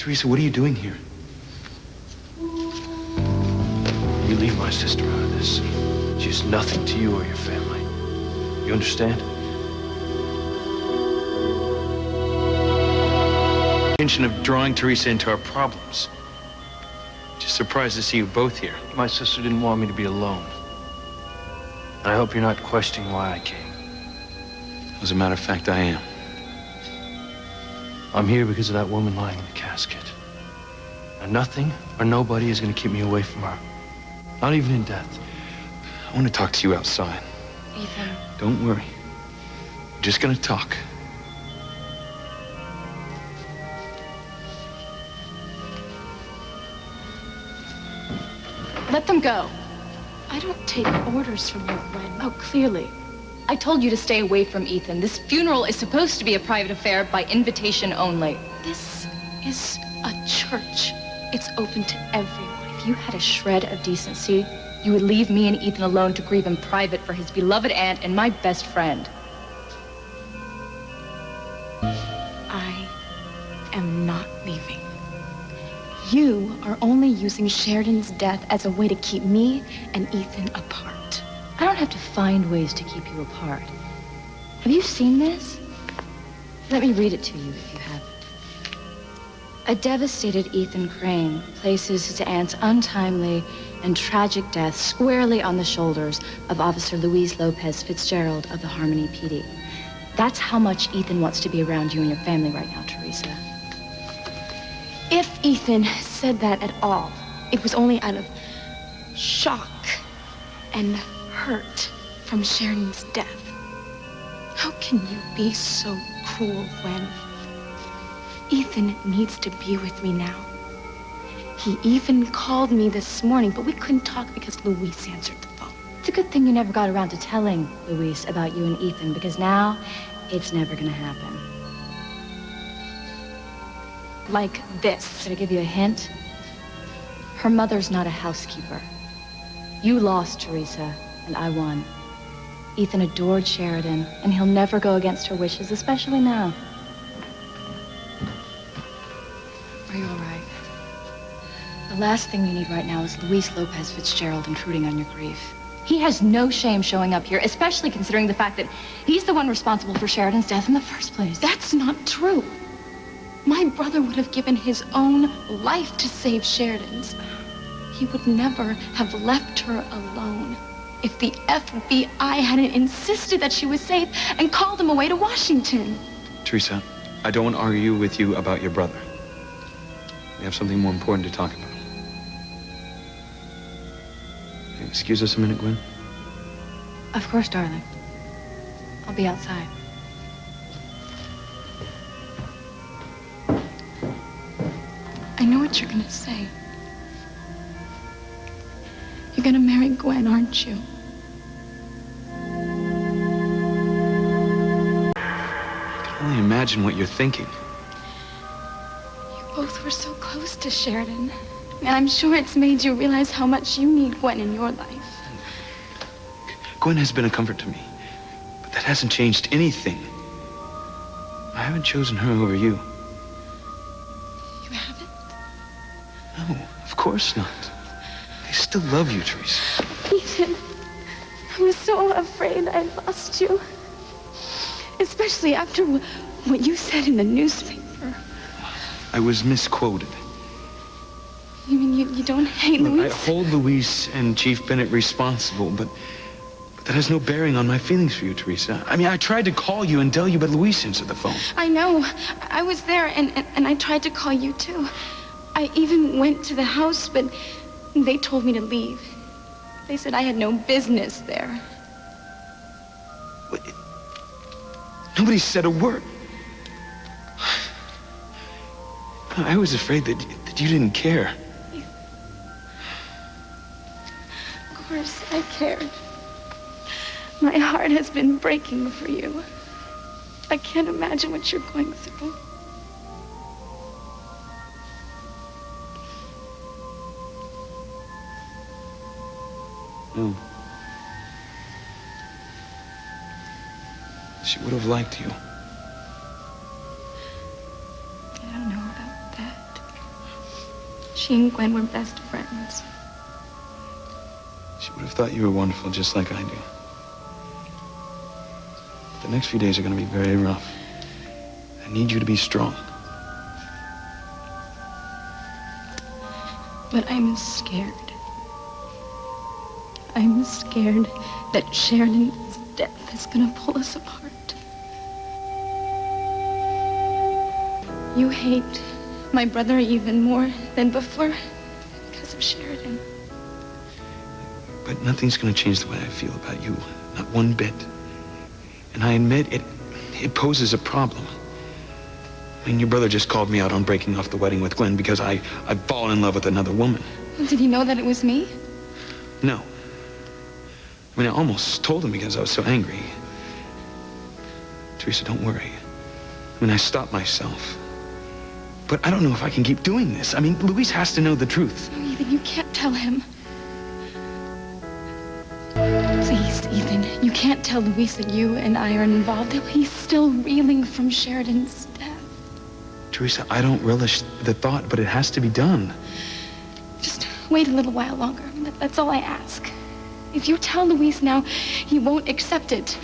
Theresa, what are you doing here? You leave my sister out of this. She's nothing to you or your family. You understand? Intention of drawing Theresa into our problems. Just surprised to see you both here. My sister didn't want me to be alone. And I hope you're not questioning why I came. As a matter of fact, I am. I'm here because of that woman lying in the casket. And nothing or nobody is going to keep me away from her. Not even in death. I want to talk to you outside. Ethan. Don't worry. I'm just going to talk. Let them go. I don't take orders from you, Gwen. Oh, clearly. I told you to stay away from Ethan. This funeral is supposed to be a private affair by invitation only. This is a church. It's open to everyone. If you had a shred of decency, you would leave me and Ethan alone to grieve in private for his beloved aunt and my best friend. I am not leaving. You are only using Sheridan's death as a way to keep me and Ethan apart. I don't have to find ways to keep you apart. Have you seen this? Let me read it to you if you have. A devastated Ethan Crane places his aunt's untimely and tragic death squarely on the shoulders of Officer Luis Lopez Fitzgerald of the Harmony PD. That's how much Ethan wants to be around you and your family right now, Theresa. If Ethan said that at all, it was only out of shock and hurt from Sheridan's death. How can you be so cruel, Gwen? Ethan needs to be with me now. He even called me this morning, but we couldn't talk because Luis answered the phone. It's a good thing you never got around to telling Luis about you and Ethan, because now it's never gonna happen. Like this. Should I give you a hint? Her mother's not a housekeeper. You lost, Theresa, and I won. Ethan adored Sheridan, and he'll never go against her wishes, especially now. Are you all right? The last thing you need right now is Luis Lopez Fitzgerald intruding on your grief. He has no shame showing up here, especially considering the fact that he's the one responsible for Sheridan's death in the first place. That's not true. My brother would have given his own life to save Sheridan's. He would never have left her alone if the FBI hadn't insisted that she was safe and called him away to Washington. Theresa, I don't want to argue with you about your brother. We have something more important to talk about. Can you excuse us a minute, Gwen? Of course, darling. I'll be outside. I know what you're gonna say. You're gonna marry Gwen, aren't you? I can only imagine what you're thinking. You both were so close to Sheridan. And I'm sure it's made you realize how much you need Gwen in your life. Gwen has been a comfort to me, but that hasn't changed anything. I haven't chosen her over you. You haven't? No, of course not. I still love you, Theresa. Ethan, I was so afraid I'd lost you. Especially after what you said in the newspaper. I was misquoted. You mean you don't hate Look, Luis? I hold Luis and Chief Bennett responsible, but that has no bearing on my feelings for you, Theresa. I mean, I tried to call you and tell you, but Luis answered the phone. I know. I was there, and I tried to call you, too. I even went to the house, but they told me to leave. They said I had no business there. What? Nobody said a word. I was afraid that you didn't care. Of course I cared. My heart has been breaking for you. I can't imagine what you're going through. No. She would have liked you. I don't know about that. She and Gwen were best friends. She would have thought you were wonderful just like I do. The next few days are going to be very rough. I need you to be strong. But I'm scared. I'm scared that Sheridan's death is gonna pull us apart. You hate my brother even more than before because of Sheridan. But nothing's going to change the way I feel about you. Not one bit. And I admit it poses a problem. I mean, your brother just called me out on breaking off the wedding with Gwen because I've fallen in love with another woman. Did he know that it was me? No. I mean, I almost told him because I was so angry. Theresa, don't worry. I mean, I stopped myself. But I don't know if I can keep doing this. I mean, Luis has to know the truth. No, Ethan, you can't tell him. Please, Ethan, you can't tell Luis that you and I are involved. He's still reeling from Sheridan's death. Theresa, I don't relish the thought, but it has to be done. Just wait a little while longer. That's all I ask. If you tell Luis now, he won't accept it.